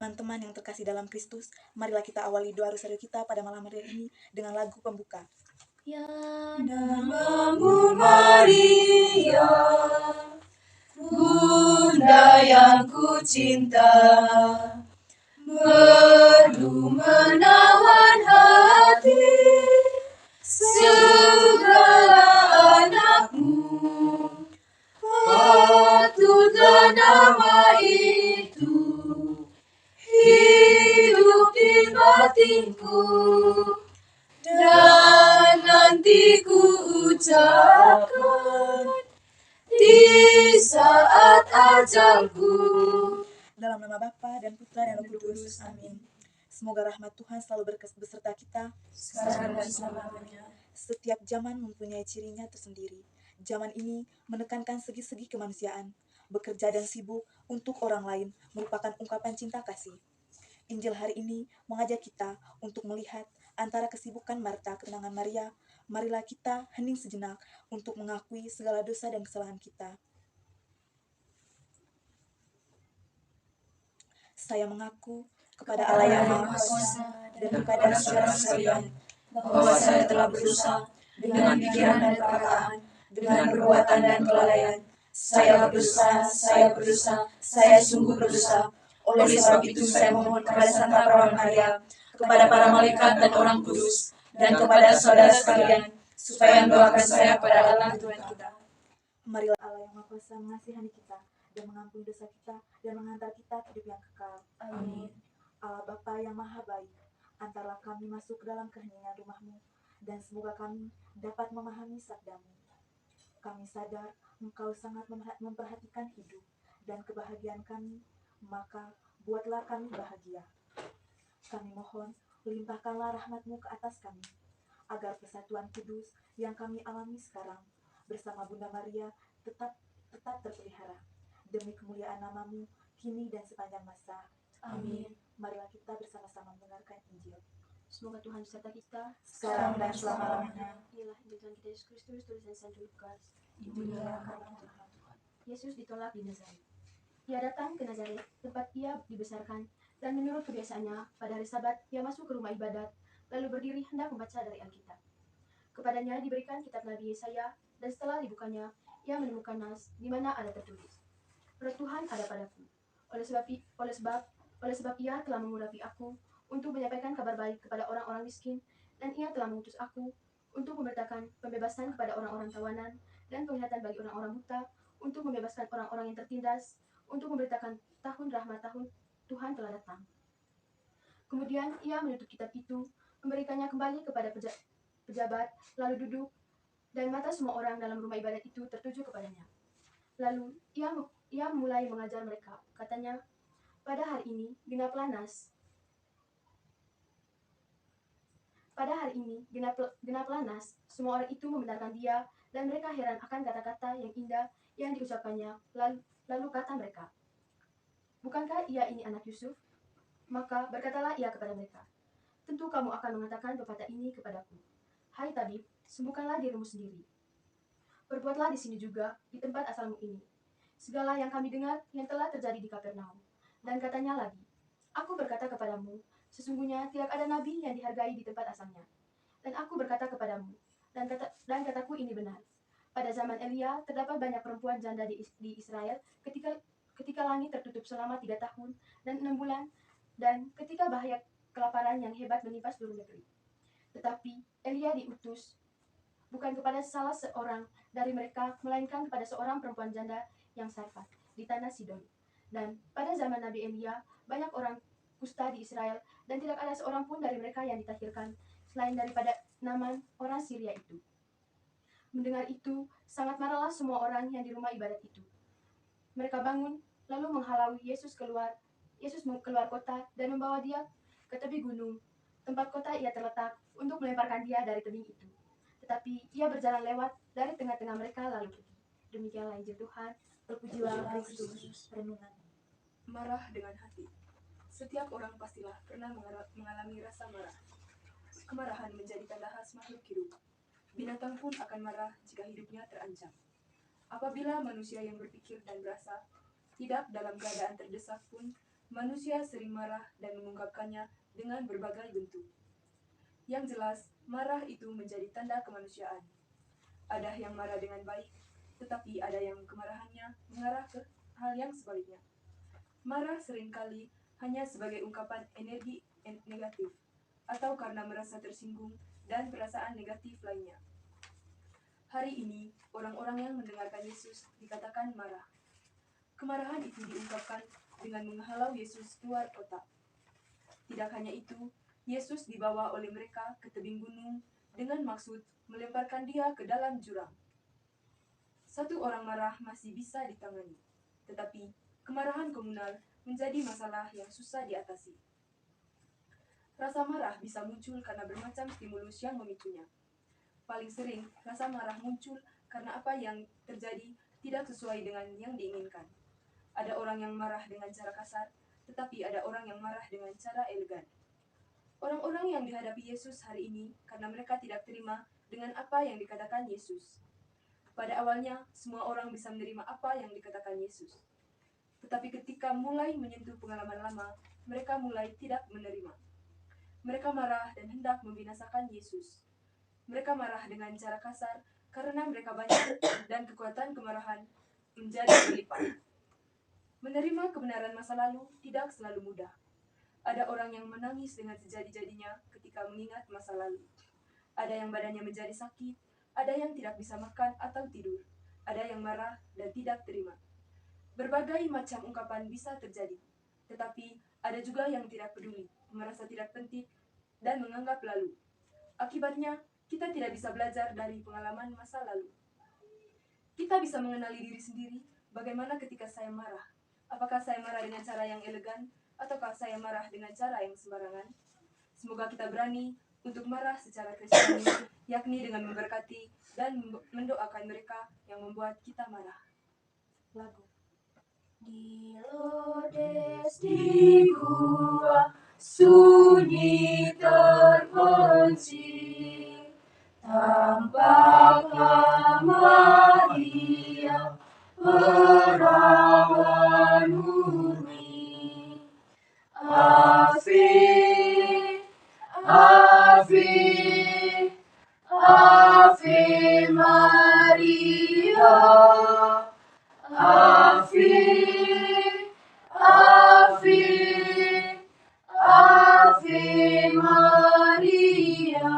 Teman-teman yang terkasih dalam Kristus, marilah kita awali doa rosario kita pada malam hari ini dengan lagu pembuka. Ya namamu Maria, Bunda yang ku cinta, merdu menawan hati segala anakmu. Patutlah nama itu hidup di batinku, dan nanti ku ucapkan di saat ajalku. Dalam nama Bapa dan Putra dan Roh Kudus. Amin. Semoga rahmat Tuhan selalu beserta kita sekarang dan selamanya. Setiap zaman mempunyai cirinya tersendiri. Zaman ini menekankan segi-segi kemanusiaan. Bekerja dan sibuk untuk orang lain merupakan ungkapan cinta kasih. Injil hari ini mengajak kita untuk melihat antara kesibukan Marta ketenangan Maria. Marilah kita hening sejenak untuk mengakui segala dosa dan kesalahan kita. Saya mengaku kepada Allah yang Maha Kuasa dan kepada saudara sekalian bahwa saya telah berdosa dengan pikiran dan perkataan, dengan perbuatan dan kelalaian. Saya berdosa, saya sungguh berdosa. Oleh sebab itu saya mohon kepada Santa Perawan Maria, kepada para malaikat dan orang kudus, dan kepada saudara sekalian, supaya mendoakan saya kepada Allah Tuhan kita. Marilah Allah yang Maha Kuasa mengasihani kita dan mengampuni dosa kita dan menghantar kita ke hidup yang kekal. Amin. Allah Bapa yang Maha Baik, antarlah kami masuk ke dalam keheningan rumah-Mu, dan semoga kami dapat memahami sabda-Mu. Kami sadar Engkau sangat memperhatikan hidup dan kebahagiaan kami, maka buatlah kami bahagia. Kami mohon, limpahkanlah rahmat-Mu ke atas kami, agar persatuan kudus yang kami alami sekarang bersama Bunda Maria tetap terpelihara. Demi kemuliaan nama-Mu, kini dan sepanjang masa. Amin. Marilah kita bersama-sama mendengarkan Injil. Semoga Tuhan beserta kita sekarang dan selama-lamanya. Inilah Injil Tuhan kita Yesus Kristus, tulisan Santo Lukas. Dimuliakan Tuhan. Yesus ditolak di Nazaret. Ia datang ke Nazaret, tempat ia dibesarkan, dan menurut kebiasaannya, pada hari Sabat, ia masuk ke rumah ibadat, lalu berdiri hendak membaca dari Alkitab. Kepadanya diberikan kitab Nabi Yesaya, dan setelah dibukanya, ia menemukan nas di mana ada tertulis, Roh Tuhan ada padaku, oleh sebab ia telah mengurapi aku untuk menyampaikan kabar baik kepada orang-orang miskin, dan ia telah mengutus aku untuk memberitakan pembebasan kepada orang-orang tawanan dan penglihatan bagi orang-orang buta, untuk membebaskan orang-orang yang tertindas, untuk memberitakan tahun rahmat Tuhan telah datang. Kemudian ia menutup kitab itu, memberikannya kembali kepada pejabat, lalu duduk, dan mata semua orang dalam rumah ibadat itu tertuju kepadanya. Lalu ia mulai mengajar mereka, katanya, pada hari ini genaplah nas, semua orang itu membenarkan dia, dan mereka heran akan kata-kata yang indah yang diucapkannya. Lalu kata mereka, bukankah ia ini anak Yusuf? Maka berkatalah ia kepada mereka, tentu kamu akan mengatakan pepatah ini kepadaku, hai tabib, sembuhkanlah dirimu sendiri. Perbuatlah di sini juga, di tempat asalmu ini, segala yang kami dengar yang telah terjadi di Kapernaum. Dan katanya lagi, aku berkata kepadamu, sesungguhnya tidak ada nabi yang dihargai di tempat asalnya. Dan aku berkata kepadamu, dan kataku ini benar. Pada zaman Elia, terdapat banyak perempuan janda di Israel ketika langit tertutup selama 3 tahun dan 6 bulan, dan ketika bahaya kelaparan yang hebat menimpa seluruh negeri. Tetapi Elia diutus bukan kepada salah seorang dari mereka, melainkan kepada seorang perempuan janda yang Sarfat di tanah Sidon. Dan pada zaman Nabi Elia, banyak orang kusta di Israel, dan tidak ada seorang pun dari mereka yang ditahirkan, selain daripada Naaman orang Syria itu. Mendengar itu, sangat marahlah semua orang yang di rumah ibadat itu. Mereka bangun, lalu menghalau Yesus keluar kota, dan membawa dia ke tepi gunung, tempat kota ia terletak, untuk melemparkan dia dari tebing itu. Tetapi ia berjalan lewat dari tengah-tengah mereka lalu pergi. Demikianlah Injil Tuhan. Terpujilah Kristus. Renungan. Marah dengan hati. Setiap orang pastilah pernah mengalami rasa marah. Kemarahan menjadi tanda khas makhluk hidup. Binatang pun akan marah jika hidupnya terancam. Apabila manusia yang berpikir dan berasa tidak dalam keadaan terdesak pun Manusia sering marah dan mengungkapkannya dengan berbagai bentuk. Yang jelas, marah itu menjadi tanda kemanusiaan. Ada yang marah dengan baik, tetapi ada yang kemarahannya mengarah ke hal yang sebaliknya. Marah seringkali hanya sebagai ungkapan energi negatif, atau karena merasa tersinggung dan perasaan negatif lainnya. Hari ini, orang-orang yang mendengarkan Yesus dikatakan marah. Kemarahan itu diungkapkan dengan menghalau Yesus keluar kota. Tidak hanya itu, Yesus dibawa oleh mereka ke tebing gunung dengan maksud melemparkan dia ke dalam jurang. Satu orang marah masih bisa ditangani, tetapi kemarahan komunal menjadi masalah yang susah diatasi. Rasa marah bisa muncul karena bermacam stimulus yang memicunya. Paling sering, rasa marah muncul karena apa yang terjadi tidak sesuai dengan yang diinginkan. Ada orang yang marah dengan cara kasar, tetapi ada orang yang marah dengan cara elegan. Orang-orang yang dihadapi Yesus hari ini karena mereka tidak terima dengan apa yang dikatakan Yesus. Pada awalnya, semua orang bisa menerima apa yang dikatakan Yesus. Tetapi ketika mulai menyentuh pengalaman lama, mereka mulai tidak menerima. Mereka marah dan hendak membinasakan Yesus. Mereka marah dengan cara kasar karena mereka banyak dan kekuatan kemarahan menjadi berlipat. Menerima kebenaran masa lalu tidak selalu mudah. Ada orang yang menangis dengan sejadi-jadinya ketika mengingat masa lalu. Ada yang badannya menjadi sakit, ada yang tidak bisa makan atau tidur, ada yang marah dan tidak terima. Berbagai macam ungkapan bisa terjadi, tetapi ada juga yang tidak peduli, merasa tidak penting, dan menganggap lalu. Akibatnya, kita tidak bisa belajar dari pengalaman masa lalu. Kita bisa mengenali diri sendiri, bagaimana ketika saya marah. Apakah saya marah dengan cara yang elegan, ataukah saya marah dengan cara yang sembarangan? Semoga kita berani untuk marah secara Kristiani, yakni dengan memberkati dan mendoakan mereka yang membuat kita marah. Lagu. Di lodes di gua sunyi terkunci, tampaklah Maria perawan murni. Ave, Ave, Ave Maria. Ave, Ave, Ave Maria.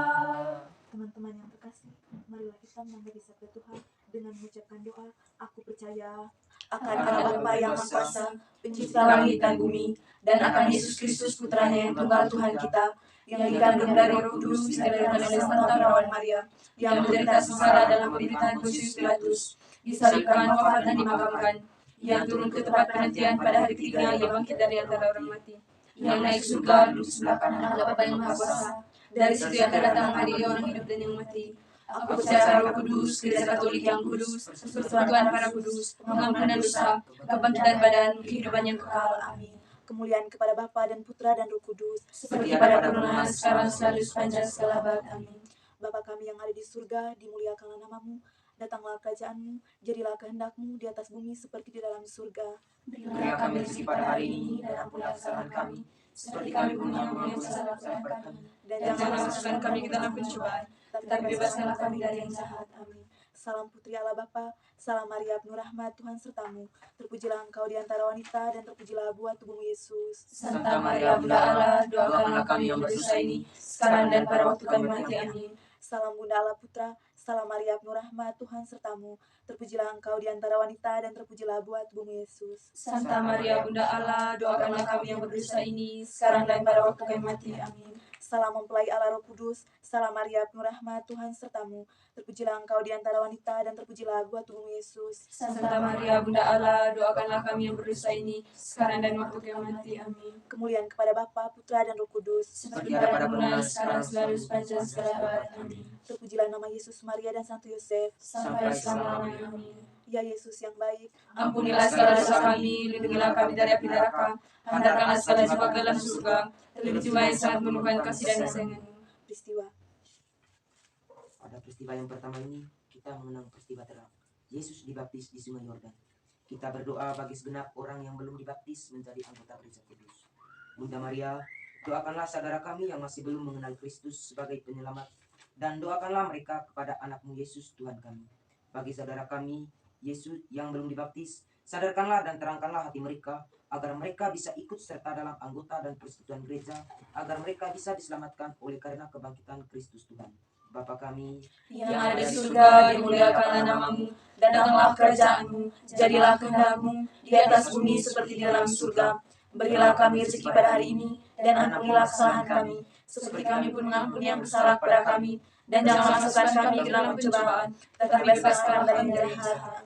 Teman-teman yang terkasih, marilah kita menghadiri sabda Tuhan dengan mengucapkan doa. Aku percaya akan Allah Bapa yang Maha Kuasa, pencipta langit dan bumi, dan akan Yesus Kristus putranya yang tunggal Tuhan kita, yang dikandung dari Roh Kudus, dilahirkan oleh Santa Perawan Maria, yang menderita sengsara dalam penderitaan Pontius Pilatus, disalibkan, wafat dan dimakamkan, yang turun ke tempat penantian pada hari ketiga, ia bangkit dari antara orang mati, yang naik surga duduk sebelah kanan Allah Bapa yang Maha Kuasa, dari situ yang akan datang menghadiri orang hidup dan yang mati. Aku percaya Roh Kudus, Gereja Katolik yang kudus, persekutuan para kudus, pengampunan dosa, kebangkitan badan, kehidupan yang kekal. Amin. kemuliaan kepada Bapa dan Putra dan Roh Kudus, Seperti pada permulaan, sekarang, selalu, sepanjang segala abad. Amin. Bapa kami yang ada di surga, dimuliakanlah namamu, datanglah kerajaanmu, jadilah kehendakmu di atas bumi seperti di dalam surga. Berilah kami rezeki pada hari ini, dan ampunilah kesalahan kami, seperti kami pun mengampuni yang bersalah kepada kami. Dan janganlah masukkan kami ke dalam pencobaan, tetapi bebaskanlah kami dari yang jahat. Amin. Salam Putri Allah Bapa, salam Maria penuh rahmat, Tuhan sertamu. Terpujilah engkau di antara wanita, dan terpujilah buah tubuhmu Yesus. Santa Maria Bunda Allah, doakanlah kami yang berdosa ini, sekarang dan pada waktu kami mati. Amin. Salam Bunda Allah Putra, salam Maria penuh rahmat, Tuhan sertamu. Terpujilah engkau di antara wanita, dan terpujilah buah tubuhmu Yesus. Santa Maria Bunda Allah, doakanlah kami yang berdosa ini, sekarang dan pada waktu kami mati. Amin. Salam mempelai Allah Roh Kudus, salam Maria penuh rahmat, Tuhan sertamu. Terpujilah engkau di antara wanita, dan terpujilah buah tubuhmu Yesus. Santa Maria Bunda Allah, doakanlah kami yang berdosa ini, sekarang dan waktu kami mati. Amin. Kemuliaan kepada Bapa, Putra, dan Roh Kudus. Seperti pada permulaan, sekarang, selalu, sepanjang segala abad. Amin. Terpujilah nama Yesus, Maria, dan Santo Yosef. Sampai selama-lamanya. Amin. Ya Yesus yang baik, Ampunilah segala dosa kami, lindungilah kami dari api neraka, hantarkanlah segala jiwa ke dalam surga, terlebih jiwa yang sangat memerlukan kasih dan kesayangan-Mu. peristiwa. Pada peristiwa yang pertama ini, kita mengenang peristiwa terang. Yesus dibaptis di Sungai Yordan. Kita berdoa bagi segenap orang yang belum dibaptis menjadi anggota Gereja Kudus. Bunda Maria, doakanlah saudara kami yang masih belum mengenal Kristus sebagai penyelamat, dan doakanlah mereka kepada anakmu Yesus Tuhan kami. Bagi saudara kami, Yesus yang belum dibaptis, sadarkanlah dan terangkanlah hati mereka, agar mereka bisa ikut serta dalam anggota dan persekutuan gereja, agar mereka bisa diselamatkan oleh karena kebangkitan Kristus Tuhan. Bapa kami yang ada di surga, dimuliakanlah namamu, datanglah kerajaanmu, jadilah kehendakmu di atas bumi seperti di dalam surga. Berilah kami rezeki pada hari ini, dan ampunilah kesalahan kami, seperti kami pun mengampuni yang bersalah kepada kami. Dan jangan masukkan kami ke dalam pencobaan, tetapi bebaskan kami dari jahat.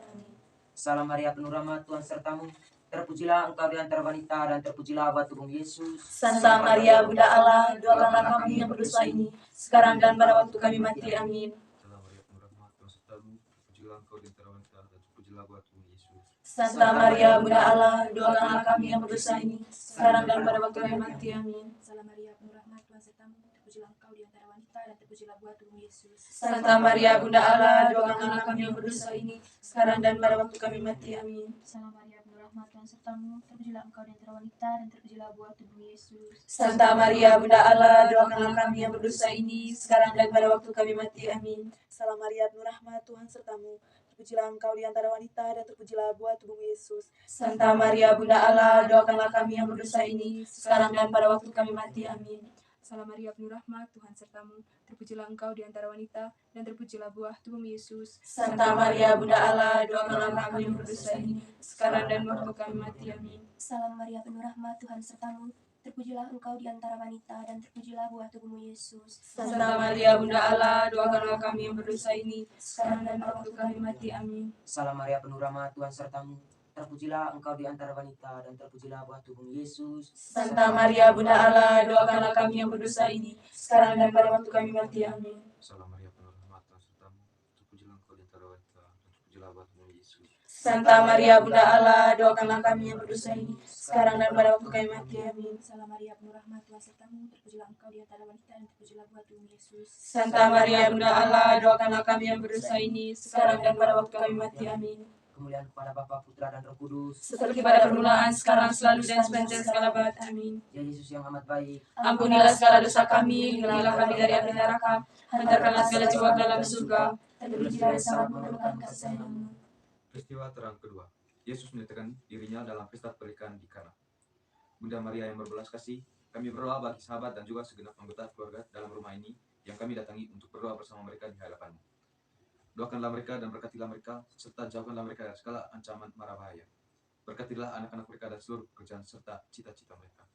Salam Maria, penuh rahmat, Tuhan sertamu. Terpujilah engkau di antara wanita, dan terpujilah buah tubuhmu Yesus. Santa Maria, Bunda Allah, doakanlah kami yang berdosa ini, sekarang dan pada waktu kami mati. Amin. Salam Maria, penuh rahmat, Tuhan sertamu. Terpujilah engkau di antara wanita, dan terpujilah buah tubuhmu Yesus. Santa Maria, Bunda Allah, doakanlah kami yang berdosa ini, sekarang dan pada waktu kami mati. Amin. Salam Maria, penuh rahmat, Tuhan sertamu. Terpujilah engkau di antara wanita, dan terpujilah buah tubuhmu Yesus. Santa Maria, Bunda Allah, doakanlah kami yang berdosa ini, sekarang dan pada waktu kami mati. Amin. Salam Maria, penuh rahmat, Tuhan sertamu. Terpujilah engkau di antara wanita, dan terpujilah buah tubuhmu Yesus. Santa Maria, Bunda Allah, doakanlah kami yang berdosa ini, sekarang dan pada waktu kami mati. Amin. Salam Maria, penuh rahmat, Tuhan sertamu. Terpujilah engkau di antara wanita, dan terpujilah buah tubuhmu Yesus. Santa Maria, Bunda Allah, doakanlah kami yang berdosa ini, sekarang dan pada waktu kami mati. Amin. Salam Maria, penuh rahmat, Tuhan sertamu. Terpujilah engkau di antara wanita, dan terpujilah buah tubuhmu Yesus. Santa Maria, Bunda Allah, doakanlah kami yang berdosa ini, sekarang dan waktu kami mati. Amin. Salam Maria, penuh rahmat, Tuhan sertamu. Terpujilah engkau di antara wanita, dan terpujilah buah tubuhmu Yesus. Santa Maria, Bunda Allah, doakanlah kami yang berdosa ini, sekarang dan waktu kami mati. Amin. Salam Maria, penuh rahmat, Tuhan sertamu. Terpujilah engkau di antara wanita, dan terpujilah buah tubuhmu Yesus. Santa Maria, Bunda Allah, doakanlah kami yang berdosa ini, sekarang dan pada waktu kami mati. Amin. Salam Maria, penuh rahmat, Tuhan sertamu. Terpujilah engkau di antara wanita, dan terpujilah buah tubuhmu Yesus. Santa Maria, Bunda Allah, doakanlah kami yang berdosa ini, sekarang dan pada waktu kami mati. Amin. Salam Maria, penuh rahmat, Tuhan sertamu. Terpujilah engkau di antara wanita, dan terpujilah buah tubuhmu Yesus. Santa Maria, Bunda Allah, doakanlah kami yang berdosa ini, sekarang dan pada waktu kami mati. Amin. Kemuliaan kepada Bapa, Putra, dan Roh Kudus. Seperti pada permulaan, sekarang, selalu, dan sepanjang segala abad. Amin. Ya Yesus yang amat baik, Ampunilah segala dosa kami, lindungilah kami dari api neraka, hantarkanlah segala jiwa ke dalam surga, dan berilah yang sangat memerlukan kasih sayang-Mu. Peristiwa terang kedua. Yesus menyatakan dirinya dalam pesta pernikahan di Kana. Bunda Maria yang berbelas kasih, kami berdoa bagi sahabat dan juga segenap anggota keluarga dalam rumah ini yang kami datangi untuk berdoa bersama mereka di hadapan-Mu. Doakanlah mereka dan berkatilah mereka, serta jauhkanlah mereka dari segala ancaman mara bahaya. Berkatilah anak-anak mereka dan seluruh pekerjaan serta cita-cita mereka.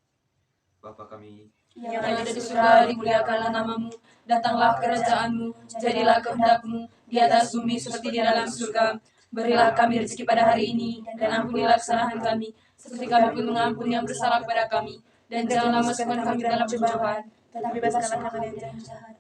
Bapa kami Yang ada di surga, dimuliakanlah namamu, datanglah kerajaan-Mu, jadilah kehendak-Mu di atas bumi seperti di dalam surga. Berilah kami rezeki pada hari ini, dan ampunilah kesalahan kami, seperti kami pun mengampuni yang bersalah kepada kami. Dan janganlah masukkan kami ke dalam pencobaan, tetapi bebaskanlah kami dari jahat.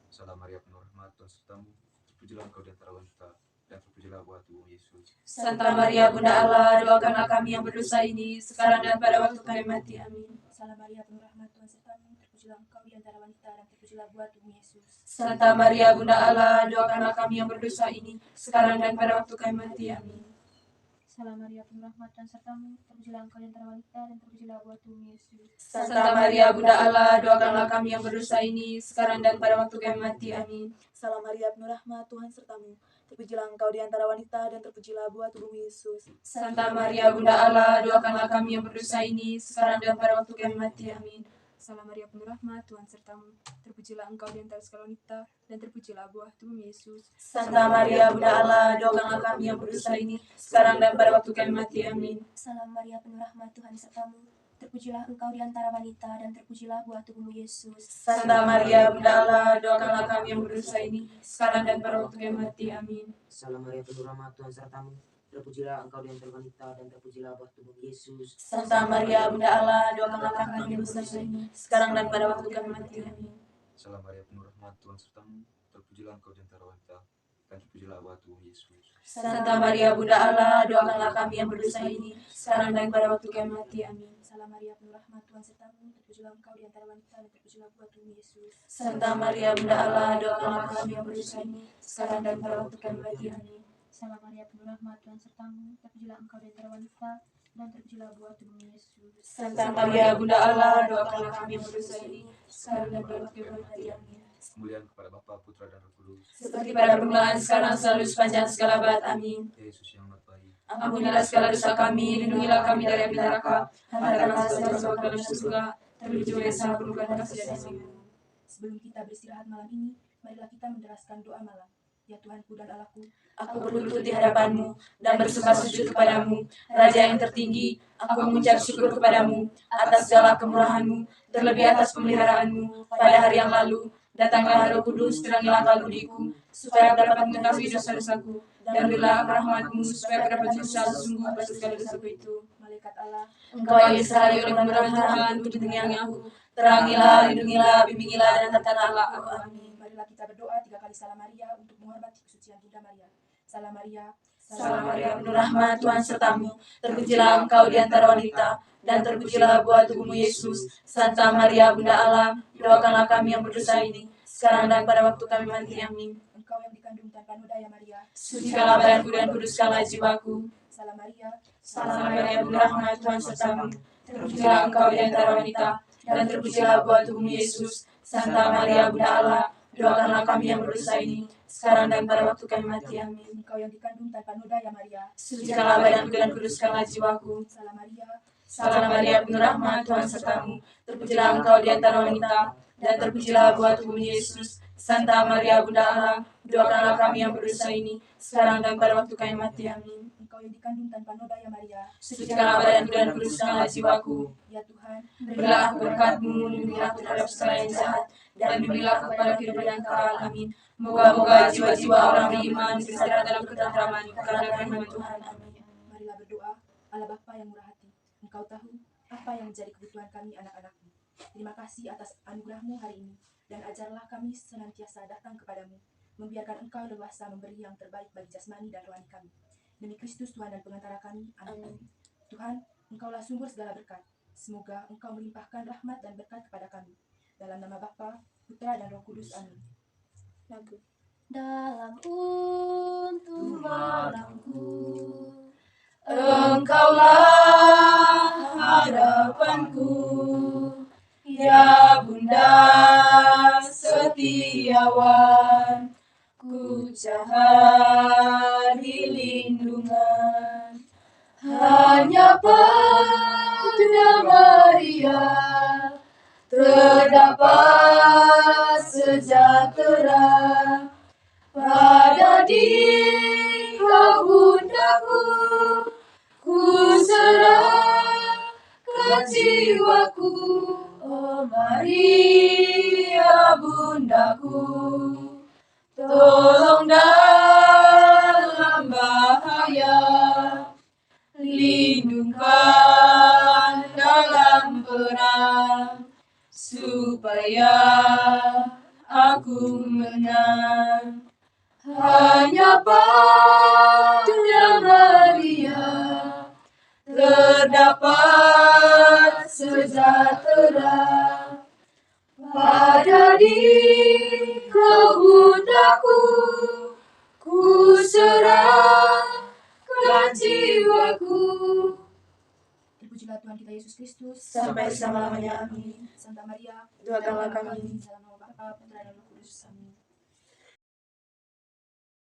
Salam Maria, penuh rahmat, Tuhan sertamu. Terpujilah engkau di antara wanita, dan terpujilah buah tubuhmu Yesus. Santa Maria, Bunda Allah, doakanlah kami yang berdosa ini, sekarang dan pada waktu kami mati. Amin. Salam Maria, penuh rahmat, Tuhan sertamu. Terpujilah engkau di antara wanita, dan terpujilah buah tubuhmu Yesus. Santa Maria, Bunda Allah, doakanlah kami yang berdosa ini, sekarang dan pada waktu kami mati. Amin. Salam Maria, penuh rahmat, Tuhan sertamu. Terpujilah engkau di antara wanita, dan terpujilah buah tubuhmu Yesus. Santa Maria, Bunda Allah, doakanlah kami yang berdosa ini, sekarang dan pada waktu kami mati. Amin. Salam Maria, penuh rahmat, Tuhan sertamu. Terpujilah engkau di antara wanita, dan terpujilah buah tubuhmu Yesus. Santa Maria, Bunda Allah, doakanlah kami yang berdosa ini, sekarang dan pada waktu kami mati. Amin. Salam Maria, penuh rahmat, Tuhan sertamu. Terpujilah engkau di antara segala wanita, dan terpujilah buah tubuhmu Yesus. Santa Maria, Bunda Allah, doakanlah kami yang berdosa ini, sekarang dan pada waktu kami mati. Amin. Salam Maria, penuh rahmat, Tuhan sertamu. Terpujilah engkau di antara wanita, dan terpujilah buah tubuhmu Yesus. Santa Maria, Bunda Allah, doakanlah kami yang berdosa ini, sekarang dan pada waktu kami mati. Amin. Salam Maria, penuh rahmat, Tuhan sertamu. Terpujilah engkau di antara wanita, dan terpujilah buah tubuhmu Yesus. Santa Maria, Bunda Allah, doakanlah kami yang berdosa ini, sekarang dan pada waktu kami mati. Amin. Salam Maria, penuh rahmat, Tuhan sertamu. Terpujilah engkau di antara wanita, dan terpujilah buah tubuhmu Yesus. Santa Maria, Bunda Allah, doakanlah kami yang berdosa ini, sekarang dan pada waktu kami mati. Amin. Salam Maria, penuh rahmat, Tuhan sertamu. Terpujilah engkau di antara wanita, dan terpujilah buah tubuhmu Yesus. Santa Maria, Bunda Allah, doakanlah kami yang berdosa ini, sekarang dan pada waktu kami mati. Amin. Salam Maria, penuh rahmat, Tuhan sertamu. Terpujilah engkau di antara wanita, dan terpujilah buah tubuhmu Yesus. Santa Maria, Bunda Allah, doakanlah kami yang berdosa ini, sekarang dan pada waktu kami mati. Amin. Kemuliaan kepada Bapa, Putra, dan Roh Kudus. Seperti pada permulaan, sekarang, selalu, sepanjang segala abad. Amin. Yesus yang amat baik. Ampunilah segala dosa kami, lindungilah kami dari api neraka, hantarkanlah segala jiwa ke dalam surga, terlebih jiwa yang sangat memerlukan kasih dan kasih-Mu. Sebelum kita beristirahat malam ini, marilah kita menderaskan doa malam. Ya Tuhanku dan Allahku, Aku berlutut di hadapan-Mu dan bersembah sujud kepadamu, Raja yang tertinggi. Aku mengucap syukur kepadamu atas segala kemurahan-Mu, terlebih atas pemeliharaan-Mu pada hari yang lalu. Datanglah Roh Kudus, terangilah kalbu diku, supaya aku dapat mengetahui dosa-dosaku, dan berilah aku rahmat-Mu, supaya aku dapat berusaha sungguh atas segala dosaku itu. malaikat Allah, Engkau yang diserahi oleh kemurahan Tuhan untuk menyayangi aku, terangilah, lindungilah, bimbingilah, dan hartanlah aku. Amin. marilah kita berdoa 3 kali Salam Maria untuk menghormati kesucian Bunda Maria. Salam Maria, Salam Maria, penuh rahmat, Tuhan sertamu. Terpujilah engkau di antara wanita, dan terpujilah buah tubuhmu Yesus. Santa Maria, Bunda Allah, doakanlah kami yang berdosa ini, sekarang dan pada waktu kami mati. Amin. Engkau yang dikandung tanpa noda ya Maria. Sucikanlah badanku dan kuduskanlah jiwaku. Salam Maria, Salam Maria, penuh rahmat, Tuhan sertamu. Terpujilah engkau di antara wanita, dan terpujilah buah tubuhmu Yesus. Santa Maria, Bunda Allah, doakanlah kami yang berdosa ini, sekarang dan pada waktu kami mati. Amin. Engkau yang dikandung tanpa noda ya Maria. Sucikanlah badanku dan kuduskanlah jiwaku. Salam Maria, Salam Maria, penuh rahmat, Tuhan sertamu. Terpujilah engkau di antara wanita, dan terpujilah buah tubuhmu Yesus. Santa Maria, Bunda Allah, doakanlah kami yang berdosa ini, sekarang dan pada waktu kami mati. Amin. Engkau yang dikandung tanpa noda ya Maria. Sucikanlah badanku dan kuduskanlah jiwaku. Ya Tuhan, Berilah aku berkat-Mu, lindungilah aku terhadap segala yang jahat, dan bimbinglah aku kepada kehidupan yang kekal. Amin. Moga-moga jiwa-jiwa orang beriman beristirahat dalam ketentraman karena firman Tuhan. Amin. marilah berdoa. Allah Bapa yang murah hati, Engkau tahu apa yang menjadi kebutuhan kami anak-anak-Mu. Terima kasih atas anugerah-Mu hari ini, dan ajarlah kami senantiasa datang kepadamu, membiarkan Engkau leluasa memberi yang terbaik bagi jasmani dan rohani kami. Demi Kristus Tuhan dan pengantara kami. Amin. Tuhan, Engkaulah sumber segala berkat. Semoga Engkau melimpahkan rahmat dan berkat kepada kami. Dalam nama Bapa, Putra, dan Roh Kudus. Amin. Dalam untung malamku, Engkaulah harapanku, ya Bunda setiawan, ku cari lindungan hanya pada Maria terdapat sejahtera. Pada Dikau Bundaku, ku serahkan jiwaku. Oh Maria Bundaku, tolong dalam bahaya, lindungkan dalam perang, supaya aku menang. Hanya pada Maria terdapat sejahtera. Pada Dikau Bundaku, ku serahkan jiwaku. Terpujilah Tuhan kita Yesus Kristus. Sampai selama-lamanya. Amin. Santa Maria, Doakanlah kami. dalam nama Bapa, Putra, dan Roh Kudus. Amin.